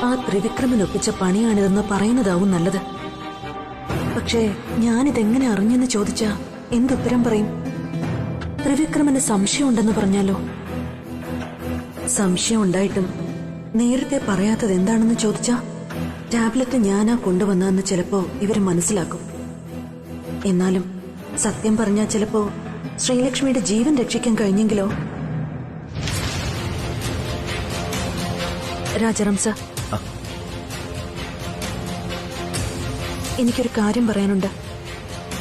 ആ ത്രിവിക്രമൻ ഒപ്പിച്ച പണിയാണിതെന്ന് പറയുന്നതാവും നല്ലത്. പക്ഷേ ഞാനിതെങ്ങനെ അറിഞ്ഞെന്ന് ചോദിച്ചാ എന്തുത്തരം പറയും? ത്രിവിക്രമന് സംശയമുണ്ടെന്ന് പറഞ്ഞാലോ? സംശയം ഉണ്ടായിട്ടും നേരത്തെ പറയാത്തത് എന്താണെന്ന് ചോദിച്ചാ ടാബ്ലറ്റ് ഞാനാ കൊണ്ടുവന്നതെന്ന് ചിലപ്പോ ഇവര് മനസ്സിലാക്കും. എന്നാലും സത്യം പറഞ്ഞാ ചിലപ്പോ ശ്രീലക്ഷ്മിയുടെ ജീവൻ രക്ഷിക്കാൻ കഴിഞ്ഞെങ്കിലോ? രാജാറാം സർ, എനിക്കൊരു കാര്യം പറയാനുണ്ട്.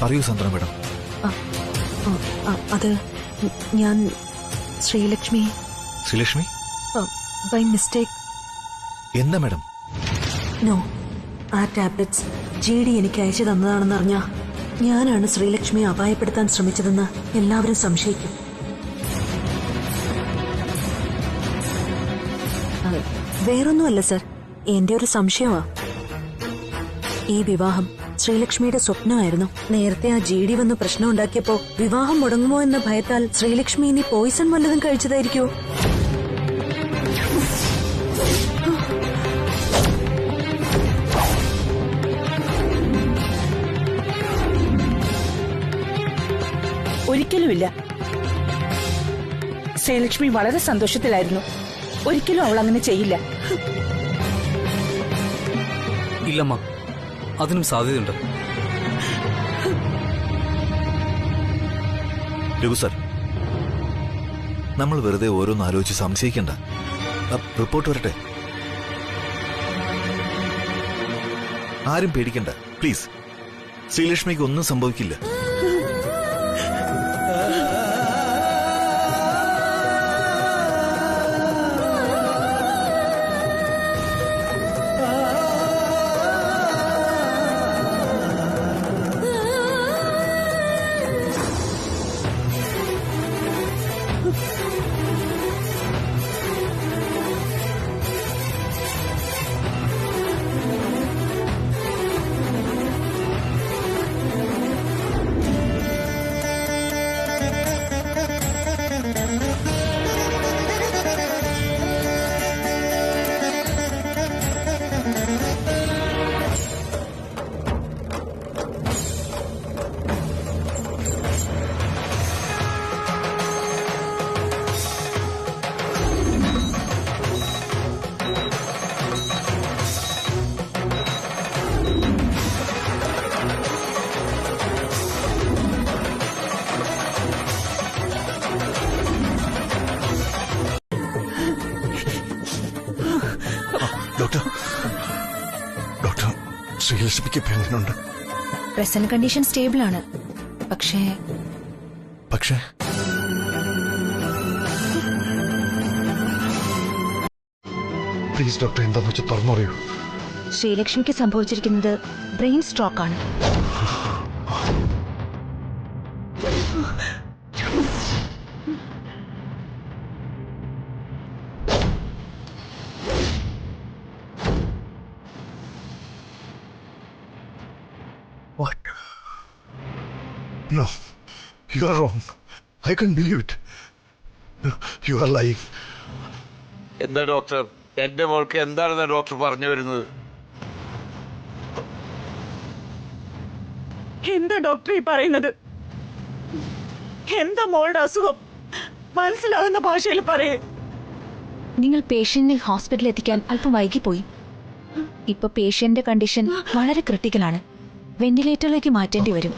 പറയൂ സന്ദ്ര മേഡം. അത് ഞാൻ ശ്രീലക്ഷ്മി ബൈ മിസ്റ്റേക്ക്. എന്താ മേഡം? നോ, ആ ടാബ്ലറ്റ്സ് GD എനിക്ക് അയച്ചു തന്നതാണെന്ന് അറിഞ്ഞാ ഞാനാണ് ശ്രീലക്ഷ്മിയെ അപായപ്പെടുത്താൻ ശ്രമിച്ചതെന്ന് എല്ലാവരും സംശയിക്കും. വേറൊന്നുമല്ല സർ, എന്റെ ഒരു സംശയമാ. ഈ വിവാഹം ശ്രീലക്ഷ്മിയുടെ സ്വപ്നമായിരുന്നു. നേരത്തെ ആ GD വന്ന് പ്രശ്നം ഉണ്ടാക്കിയപ്പോ വിവാഹം മുടങ്ങുമോ എന്ന ഭയത്താൽ ശ്രീലക്ഷ്മി ഇനി പോയിസൺ വല്ലതും കഴിച്ചതായിരിക്കോ? ഒരിക്കലുമില്ല. ശ്രീലക്ഷ്മി വളരെ സന്തോഷത്തിലായിരുന്നു. ഒരിക്കലും അവൾ അങ്ങനെ ചെയ്യില്ല. ഇല്ലമ്മ, അതിനും സാധ്യതയുണ്ട്. രഘു സർ, നമ്മൾ വെറുതെ ഓരോന്ന് ആലോചിച്ച് സംശയിക്കണ്ട. റിപ്പോർട്ട് വരട്ടെ. ആരും പേടിക്കണ്ട പ്ലീസ്. ശ്രീലക്ഷ്മിക്ക് ഒന്നും സംഭവിക്കില്ല. ഡോക്ടർ, ശ്രീലക്ഷ്മിക്ക് ഇപ്പൊ എങ്ങനെയുണ്ട്? പ്രസന്റ് കണ്ടീഷൻ സ്റ്റേബിൾ ആണ്. പക്ഷേ പ്ലീസ് ഡോക്ടർ, എന്താന്ന് വെച്ചാൽ തുറന്നു പറയൂ. ശ്രീലക്ഷ്മിക്ക് സംഭവിച്ചിരിക്കുന്നത് ബ്രെയിൻ സ്ട്രോക്ക് ആണ്. What? No, you are wrong. I can't believe it. You are lying. എന്താ ഡോക്ടർ, എന്റെ മോൾക്ക് എന്താണെന്ന് ഡോക്ടർ പറഞ്ഞു വരുന്നത്? എന്താ ഡോക്ടർ ഈ പറയുന്നത്? എന്താ മോളുടെ അസുഖം? മനസ്സിലാകുന്ന ഭാഷയിൽ പറയേ. നിങ്ങൾ പേഷ്യന്റിനെ ഹോസ്പിറ്റലിൽ എത്തിക്കാൻ അല്പം വൈകിപ്പോയി. ഇപ്പൊ പേഷ്യന്റിന്റെ കണ്ടീഷൻ വളരെ ക്രിട്ടിക്കലാണ്. വെന്റിലേറ്ററിലേക്ക് മാറ്റേണ്ടി വരും.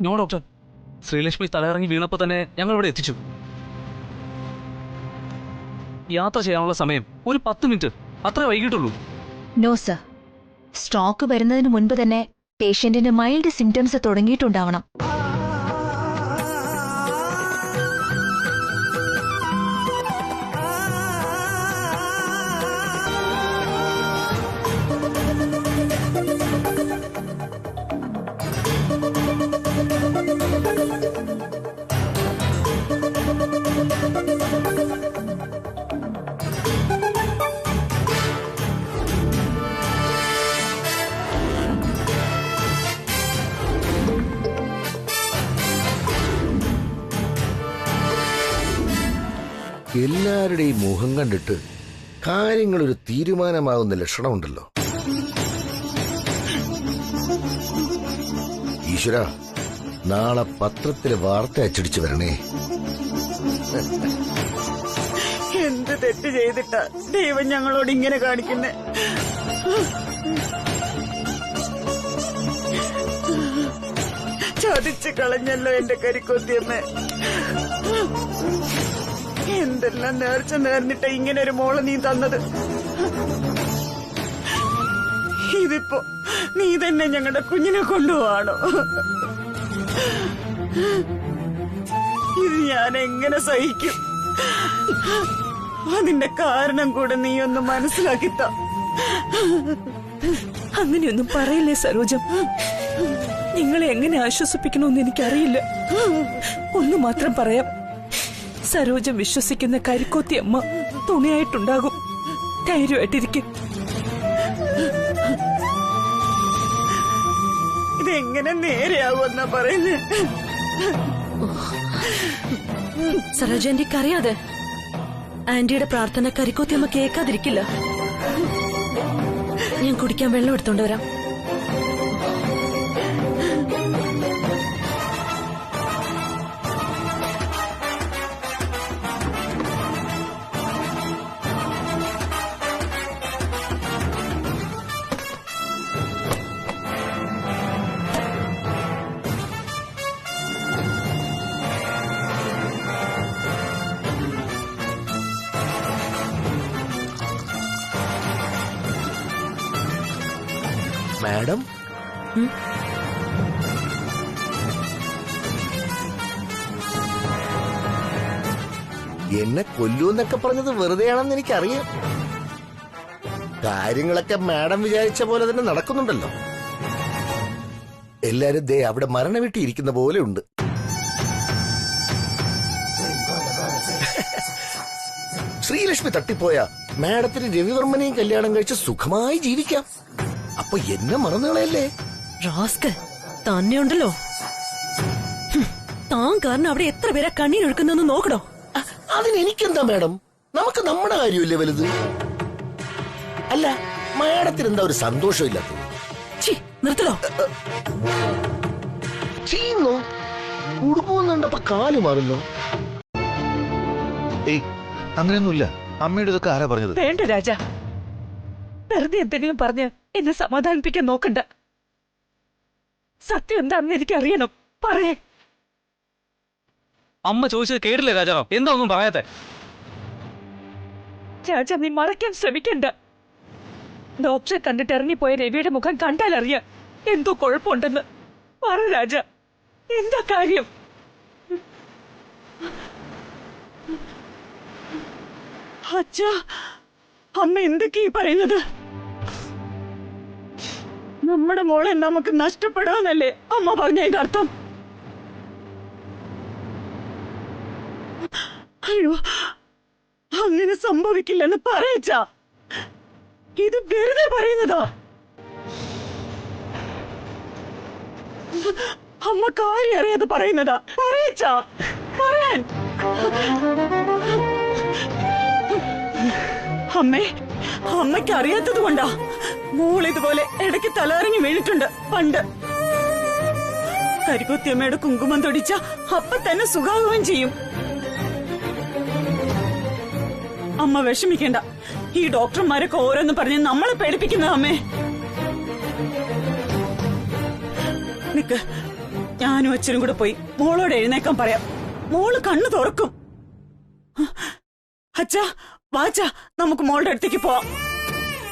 നോ ഡോക്ടർ, ശ്രീലക്ഷ്മി തലയിറങ്ങി വീണപ്പോൾ തന്നെ ഞങ്ങൾ ഇവിടെ എത്തിച്ചു. യാത്ര ചെയ്യാനുള്ള സമയം ഒരു 10 മിനിറ്റ്, അത്ര വൈകിട്ടുള്ളൂ. നോ സർ, സ്ട്രോക്ക് വരുന്നതിന് മുൻപ് തന്നെ പേഷ്യന്റിന് മൈൽഡ് സിംറ്റംസ് തുടങ്ങിയിട്ടുണ്ടാവണം. എല്ലാവരുടെയും മുഖം കണ്ടിട്ട് കാര്യങ്ങളൊരു തീരുമാനമാകുന്ന ലക്ഷണമുണ്ടല്ലോ. ഈശ്വര, നാളെ പത്രത്തില് വാർത്ത അച്ചടിച്ചു വരണേ. എന്ത് തെറ്റ് ചെയ്തിട്ടാ ദൈവം ഞങ്ങളോട് ഇങ്ങനെ കാണിക്കുന്നേ? ചതിച്ചു കളഞ്ഞല്ലോ എന്റെ കരിക്കോത്തിയമ്മേ. എന്തെല്ലാം നേർച്ച നേർന്നിട്ട് ഇങ്ങനെ ഒരു മോളെ നീ തന്നത്. ഇതിപ്പോ നീ തന്നെ ഞങ്ങളുടെ കുഞ്ഞിനെ കൊണ്ടുപോവാണോ? ഇത് ഞാൻ എങ്ങനെ സഹിക്കും? അതിന്റെ കാരണം കൂടെ നീ ഒന്ന് മനസ്സിലാക്കിത്ത. അങ്ങനെയൊന്നും പറയില്ലേ സരോജം. നിങ്ങളെ എങ്ങനെ ആശ്വസിപ്പിക്കണമെന്ന് എനിക്കറിയില്ല. ഒന്നു മാത്രം പറയാം, സരോജം വിശ്വസിക്കുന്ന കരിക്കോത്തി അമ്മ തുണയായിട്ടുണ്ടാകും. ധൈര്യമായിട്ടിരിക്കും. ഇതെങ്ങനെ നേരെയാകുമെന്നാ പറയുന്നേ? സരോജ ആന്റിക്ക് അറിയാതെ ആന്റിയുടെ പ്രാർത്ഥന കരിക്കോത്തിയമ്മ കേൾക്കാതിരിക്കില്ല. ഞാൻ കുടിക്കാൻ വെള്ളം എടുത്തോണ്ട് വരാം. മാഡം, എന്നെ കൊല്ലൂന്നൊക്കെ പറഞ്ഞത് വെറുതെയാണെന്ന് എനിക്കറിയാം. കാര്യങ്ങളൊക്കെ മാഡം വിചാരിച്ച പോലെ തന്നെ നടക്കുന്നുണ്ടല്ലോ. എല്ലാരും ദേ അവിടെ മരണ വീട്ടിയിരിക്കുന്ന പോലെ ഉണ്ട്. ശ്രീലക്ഷ്മി തട്ടിപ്പോയ മാഡത്തിന് രവിവർമ്മനെയും കല്യാണം കഴിച്ച് സുഖമായി ജീവിക്കാം. അപ്പൊ എന്നെ മറന്നുകളയല്ലേ? റാസ്കൽ തന്നെ ഉണ്ടല്ലോ. താൻ കാരണം അവിടെ എത്ര പേരെ കണ്ണീരൊഴുക്കുന്നെന്ന് നോക്കണോ? അതിനെനിക്കെന്താ മാഡം, നമുക്ക് നമ്മുടെ കാര്യമില്ലേ വലുത്. അല്ല, മാഡത്തിന് എന്താ ഒരു സന്തോഷമില്ലാത്തത്? നിർത്തലോ. ചെയ്യുന്നു ഉടുപ്പുന്നുണ്ടപ്പോ കാല് മാറുന്നു. ഏയ്, അങ്ങനെയൊന്നുമില്ല. അമ്മയുടെ ഇതൊക്കെ ആരാ പറഞ്ഞത്? വേണ്ട രാജ, വെറുതെ എന്തെങ്കിലും പറഞ്ഞ് എന്നെ സമാധാനിപ്പിക്കാൻ നോക്കണ്ട. സത്യം എന്താണെന്ന് എനിക്കറിയണം. പറയേ. അമ്മ ചോദിച്ചത് കേട്ടില്ലേ രാജാ? എന്താ ഒന്നും പറയാത്തെ? രാജ, നീ മറയ്ക്കാൻ ശ്രമിക്കണ്ട. ഡോക്ടറെ കണ്ടിട്ട് ഇറങ്ങിപ്പോയ രവിയുടെ മുഖം കണ്ടാൽ അറിയാം എന്തോ കുഴപ്പമുണ്ടെന്ന്. പറ രാജ, എന്താ കാര്യം? അച്ഛാ, അമ്മ എന്തൊക്കെയാ പറയുന്നത്? നമ്മുടെ മോളെ നമുക്ക് നഷ്ടപ്പെടാന്നല്ലേ അമ്മ പറഞ്ഞതിന്റെ അർത്ഥം? അയ്യോ, അങ്ങനെ സംഭവിക്കില്ലെന്ന് പറയച്ചാ. ഇത് വെറുതെ പറയുന്നതാ. അമ്മ കാര്യം അറിയാതെ പറയുന്നതാ. പറയച്ചാ, പറയാൻ. അമ്മേ, അമ്മയ്ക്ക് അറിയാത്തത് കൊണ്ടാ. മോൾ ഇതുപോലെ ഇടയ്ക്ക് തലറിഞ്ഞു വീണിട്ടുണ്ട് പണ്ട്. കരിക്കൊത്തിയമ്മയുടെ കുങ്കുമം തൊടിച്ച അപ്പൊ തന്നെ സുഖാവുകയും ചെയ്യും. അമ്മ വിഷമിക്കേണ്ട. ഈ ഡോക്ടർമാരൊക്കെ ഓരോന്ന് പറഞ്ഞ് നമ്മളെ പേടിപ്പിക്കുന്ന അമ്മേ. നിക്ക്, ഞാനും അച്ഛനും കൂടെ പോയി മോളോട് എഴുന്നേക്കാൻ പറയാം. മോള് കണ്ണു തുറക്കും. അച്ഛാ, വാച്ചാ, നമുക്ക് മോളുടെ അടുത്തേക്ക് പോവാം.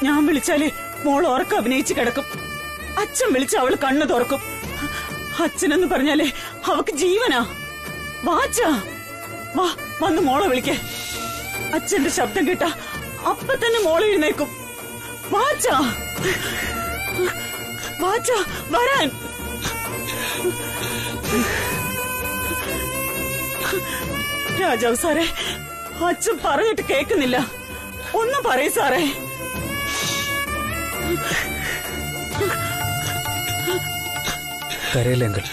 ഞാൻ വിളിച്ചാലേ മോൾ ഉറക്കം അഭിനയിച്ച് കിടക്കും. അച്ഛൻ വിളിച്ച അവള് കണ്ണു തുറക്കും. അച്ഛനെന്ന് പറഞ്ഞാലേ അവക്ക് ജീവനാ. വാച്ചാ, വാ, വന്ന് മോളെ വിളിക്കേ. അച്ഛന്റെ ശബ്ദം കേട്ടാ അപ്പൊ തന്നെ മോളെ എഴുന്നേക്കും. വാച്ചാ, വാച്ചാ, വരാൻ. രാജാവ് സാറേ, അച്ഛൻ പറഞ്ഞിട്ട് കേൾക്കുന്നില്ല. ഒന്നും പറയ് സാറേ. കരയില്ലെങ്കിൽ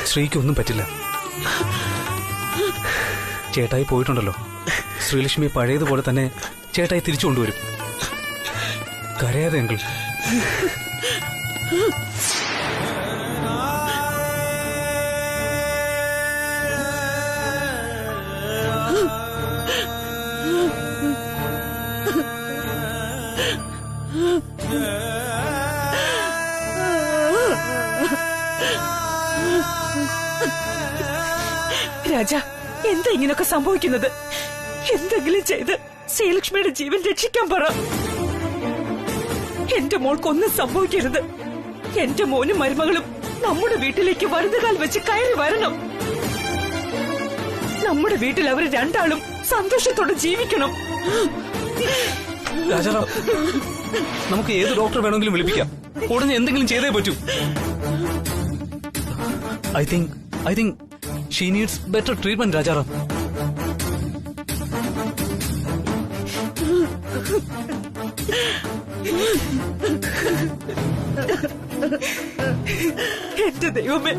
ശ്രീക്കൊന്നും പറ്റില്ല. ചേട്ടായി പോയിട്ടുണ്ടല്ലോ, ശ്രീലക്ഷ്മി പഴയതുപോലെ തന്നെ ചേട്ടായി തിരിച്ചു കൊണ്ടുവരും. കരയാതെ അങ്കിൾ. രാജ, എന്താ ഇങ്ങനൊക്കെ സംഭവിക്കുന്നത്? എന്തെങ്കിലും ചെയ്ത് ശ്രീലക്ഷ്മിയുടെ ജീവൻ രക്ഷിക്കാൻ പറ. എന്റെ മോൾക്കൊന്നും സംഭവിക്കരുത്. എന്റെ മോനും മരുമകളും നമ്മുടെ വീട്ടിലേക്ക് വലതുകാൽ വെച്ച് കയറി വരണം. നമ്മുടെ വീട്ടിൽ അവർ രണ്ടാളും സന്തോഷത്തോടെ ജീവിക്കണം. രാജാറാം, നമുക്ക് ഏത് ഡോക്ടർ വേണമെങ്കിലും വിളിപ്പിക്കാം. ഉടനെ എന്തെങ്കിലും ചെയ്തേ പറ്റൂ. I think she needs better treatment, Rajaram. എന്റെ ദൈവമേ,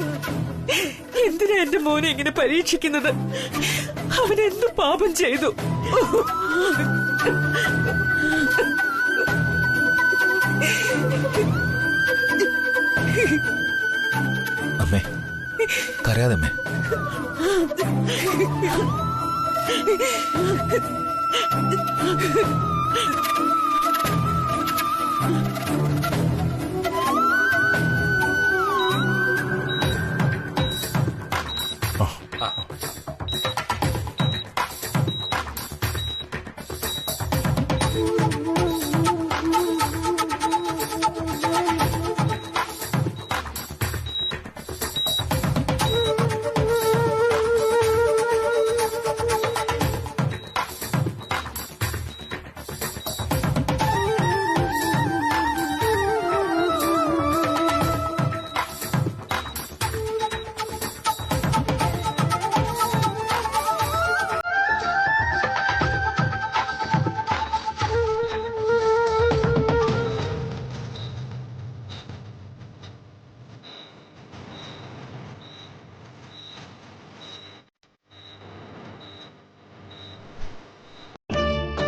എന്തിനാ എന്റെ മോനെ ഇങ്ങനെ പരീക്ഷിക്കുന്നത്? അവൻ എന്ത് പാപം ചെയ്തു? അമ്മേ, കരയാതെ അമ്മേ.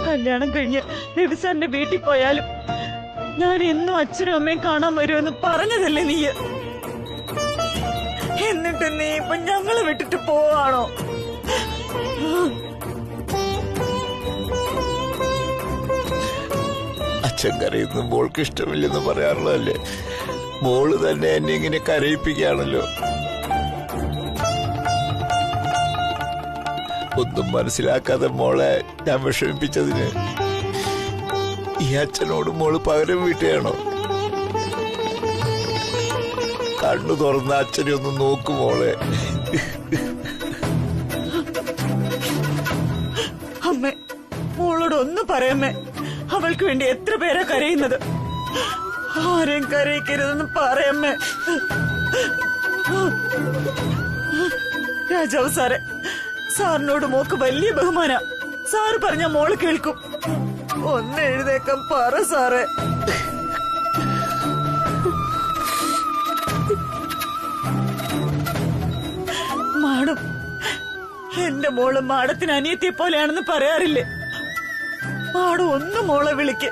കല്യാണം കഴിഞ്ഞ് രവിസാറിന്റെ വീട്ടിൽ പോയാലും ഞാൻ എന്നും അച്ഛനും അമ്മയും കാണാൻ വരുമെന്ന് പറഞ്ഞതല്ലേ നീ? എന്നിട്ട് നീ ഇപ്പൊ ഞങ്ങളെ വിട്ടിട്ട് പോവാണോ? അച്ഛൻ കരയുന്നു മോൾക്ക് ഇഷ്ടമില്ലെന്ന് പറയാറുള്ളതല്ലേ? മോള് തന്നെ എന്നെ ഇങ്ങനെ കരയിപ്പിക്കുകയാണല്ലോ. ഒന്നും മനസ്സിലാക്കാതെ മോളെ ഞാൻ വിഷമിപ്പിച്ചതിന് ഈ അച്ഛനോട് മോള് പകരം വീട്ടുകയാണോ? കണ്ണു തുറന്ന അച്ഛനെ ഒന്ന് നോക്കു മോളെ. അമ്മേ, മോളോട് ഒന്ന് പറയമ്മേ. അവൾക്ക് വേണ്ടി എത്ര പേരാ കരയുന്നത്. ആരെയും കരയിക്കരുതെന്ന് പറയമ്മേ. രാജാവ് സാറെ, സാറിനോട് മോക്ക് വലിയ ബഹുമാന. സാറ് പറഞ്ഞ മോള് കേൾക്കും. ഒന്ന് എഴുതേക്കാൻ പറ സാറേ. മാഡം, എന്റെ മോള് മാഡത്തിന് അനിയത്തിയെ പോലെയാണെന്ന് പറയാറില്ലേ? മാഡം ഒന്ന് മോളെ വിളിക്ക്.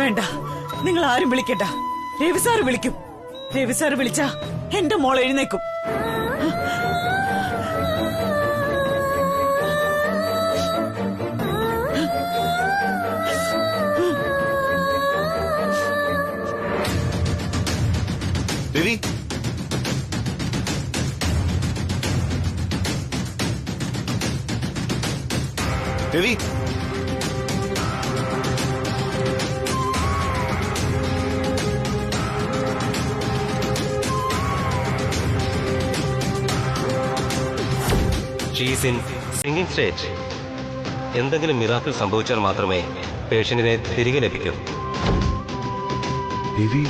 വേണ്ട, നിങ്ങൾ ആരും വിളിക്കണ്ട. രവിസാറ് വിളിക്കും. രവിസാറ് വിളിച്ചാ എന്റെ മോളെ എഴുന്നേക്കും. Ravi, Ravi, she's in singing stage. എന്തെങ്കിലും മിറാക്കിൾ സംഭവിച്ചാൽ മാത്രമേ പേഷ്യന്റിനെ തിരികെ ലഭിക്കൂ. രവി,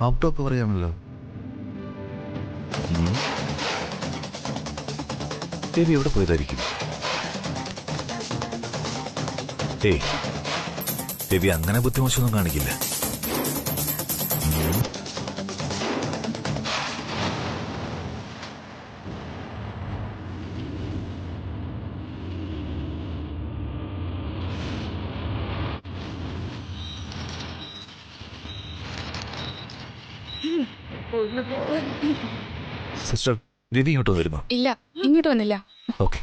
ലാപ്ടോപ്പ് പറയാമല്ലോ. ദേവി എവിടെ പോയതായിരിക്കും? ഏയ്, ദേവി അങ്ങനെ ബുദ്ധിമോശമൊന്നും കാണിക്കില്ല. സിസ്റ്റർ, രവി ഇങ്ങോട്ട് വരുമോ? ഇല്ല, ഇങ്ങോട്ട് വന്നില്ല. ഓക്കെ.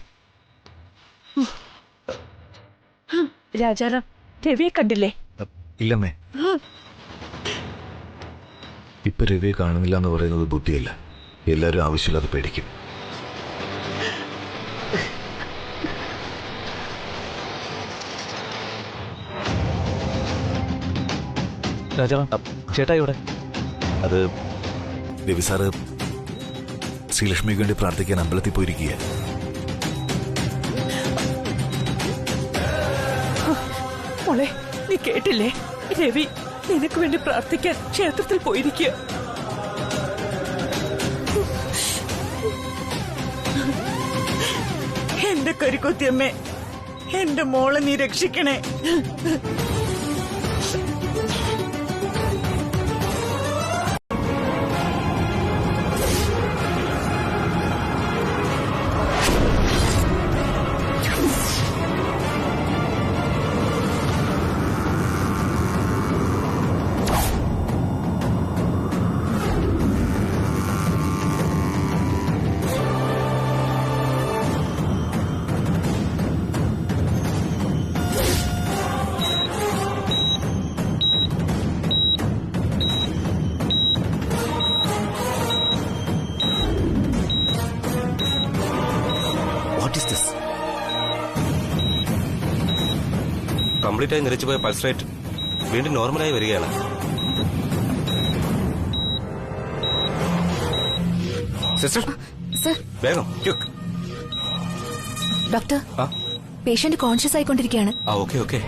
രാജാറാം, രവിയെ കണ്ടില്ലേ? ഇല്ലമ്മേ, ഇപ്പൊ രവിയെ കാണുന്നില്ല എന്ന് പറയുന്നത് ബുദ്ധിയല്ല. എല്ലാവരും ആവശ്യമില്ലാതെ പേടിക്കും. രാജാറാം, ചേട്ടാ ഇവിടെ. അത് രവി സാറ് ശ്രീലക്ഷ്മിക്ക് വേണ്ടി പ്രാർത്ഥിക്കാൻ അമ്പലത്തിൽ പോയിരിക്കുക. മോളെ, നീ കേട്ടില്ലേ? രവി നിനക്ക് വേണ്ടി പ്രാർത്ഥിക്കാൻ ക്ഷേത്രത്തിൽ പോയിരിക്കുക. എന്റെ കരിക്കൊത്തിയമ്മേ, എന്റെ മോളെ നീ രക്ഷിക്കണേ. കംപ്ലീറ്റ് ആയി നിരച്ചുപോയ പൾസ് റേറ്റ് വീണ്ടും നോർമലായി വരികയാണ്. സിസ്റ്റർ, സർ, വേഗം ഡോക്ടർ, പേഷ്യന്റ് കോൺഷ്യസ് ആയിക്കൊണ്ടിരിക്കുകയാണ്. Okay okay.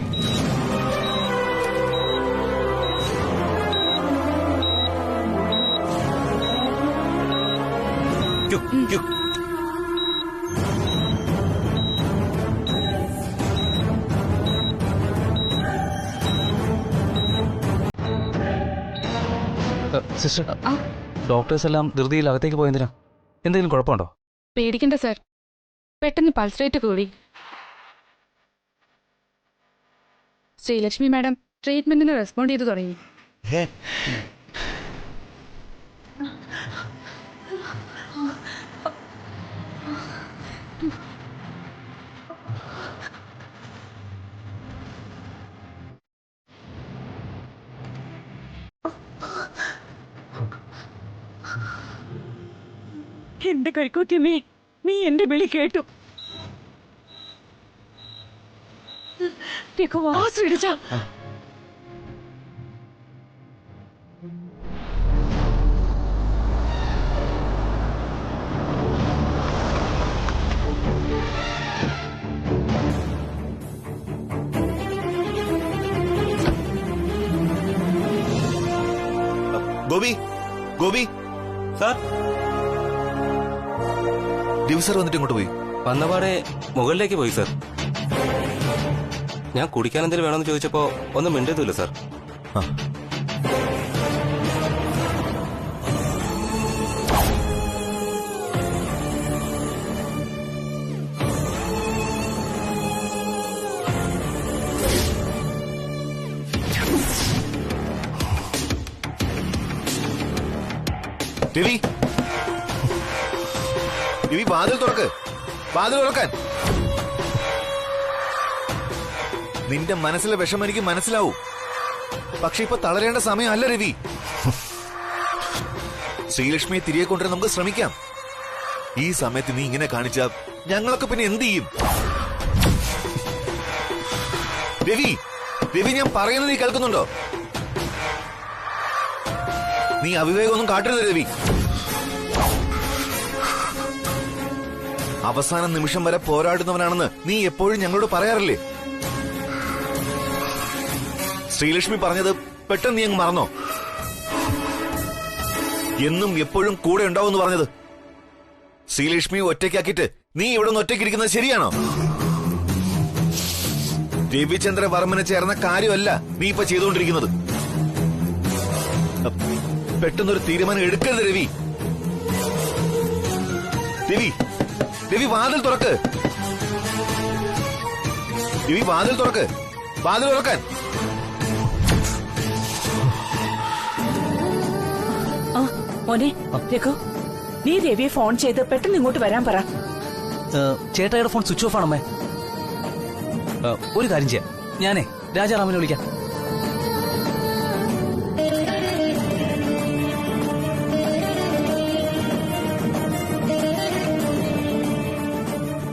സിസ്റ്റർ, ഡോക്ടേഴ്സ് എല്ലാം ധൃതിയിൽ അകത്തേക്ക് പോയെന്തിനാ? എന്തെങ്കിലും കുഴപ്പമുണ്ടോ? പേടിക്കണ്ട സർ, പെട്ടെന്ന് പൾസ് റേറ്റ് കൂടി. ശ്രീലക്ഷ്മി മാഡം ട്രീറ്റ്മെന്റിന് റെസ്പോണ്ട് ചെയ്തു തുടങ്ങി. എന്റെ കരിക്കൂത്തിയമ്മേ, നീ എന്റെ വിളി കേട്ടു. ശ്രീലജ, ഗോപി, ഗോപി സാർ, രവി സാർ വന്നിട്ട് ഇങ്ങോട്ട് പോയി. വന്നപാടെ മുകളിലേക്ക് പോയി സാർ. ഞാൻ കുടിക്കാൻ എന്തെങ്കിലും വേണമെന്ന് ചോദിച്ചപ്പോ ഒന്നും മിണ്ടതുമില്ല സാർ. രവി, രവി, വാതിൽ തുറക്ക്, വാതിൽ തുറക്കാൻ. നിന്റെ മനസ്സിലെ വിഷമം എനിക്ക് മനസ്സിലാവൂ. പക്ഷെ ഇപ്പൊ തളരേണ്ട സമയമല്ല രവി. ശ്രീലക്ഷ്മിയെ തിരികെ കൊണ്ടുവരാൻ നമുക്ക് ശ്രമിക്കാം. ഈ സമയത്ത് നീ ഇങ്ങനെ കാണിച്ച ഞങ്ങളൊക്കെ പിന്നെ എന്ത് ചെയ്യും? രവി, രവി, ഞാൻ പറയുന്നത് നീ കേൾക്കുന്നുണ്ടോ? നീ അവിവേകമൊന്നും കാട്ടരുത് രവി. അവസാന നിമിഷം വരെ പോരാടുന്നവനാണെന്ന് നീ എപ്പോഴും ഞങ്ങളോട് പറയാറില്ലേ? ശ്രീലക്ഷ്മി പറഞ്ഞത് പെട്ടെന്ന് നീ അങ്ങ് മറന്നോ? എന്നും എപ്പോഴും കൂടെ ഉണ്ടാവും പറഞ്ഞത്. ശ്രീലക്ഷ്മി ഒറ്റയ്ക്കാക്കിയിട്ട് നീ ഇവിടെ നിന്ന് ഒറ്റയ്ക്കിരിക്കുന്നത് ശരിയാണോ? രവിചന്ദ്രവർമ്മന് ചേർന്ന കാര്യമല്ല നീ ഇപ്പൊ ചെയ്തുകൊണ്ടിരിക്കുന്നത്. പെട്ടെന്നൊരു തീരുമാനം എടുക്കരുത് രവി. രവി, രവി വാതിൽ തുറക്ക്. രവി വാതിൽ തുറക്ക്. വാതിൽ തുറക്കാൻ. മോനെ രഘു, നീ രവിയെ ഫോൺ ചെയ്ത് പെട്ടെന്ന് ഇങ്ങോട്ട് വരാൻ പറ. ചേട്ടായുടെ ഫോൺ സ്വിച്ച് ഓഫ് ആണമ്മേ. ഒരു കാര്യം ചെയ്യാം, ഞാനേ രാജാറാമിനെ വിളിക്കാം.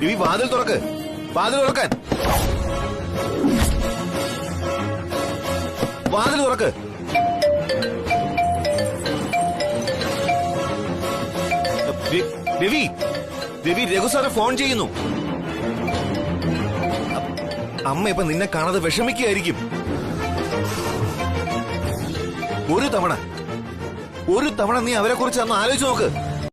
രവി വാതിൽ തുറക്ക്. വാതിൽ തുറക്കാൻ. വാതിൽ തുറക്ക്. രവി, രവി, രഘു സാറ് ഫോൺ ചെയ്യുന്നു. അമ്മ ഇപ്പൊ നിന്നെ കാണാതെ വിഷമിക്കുകയായിരിക്കും. ഒരു തവണ നീ അവരെ കുറിച്ച് അന്ന് ആലോചിച്ച് നോക്ക്.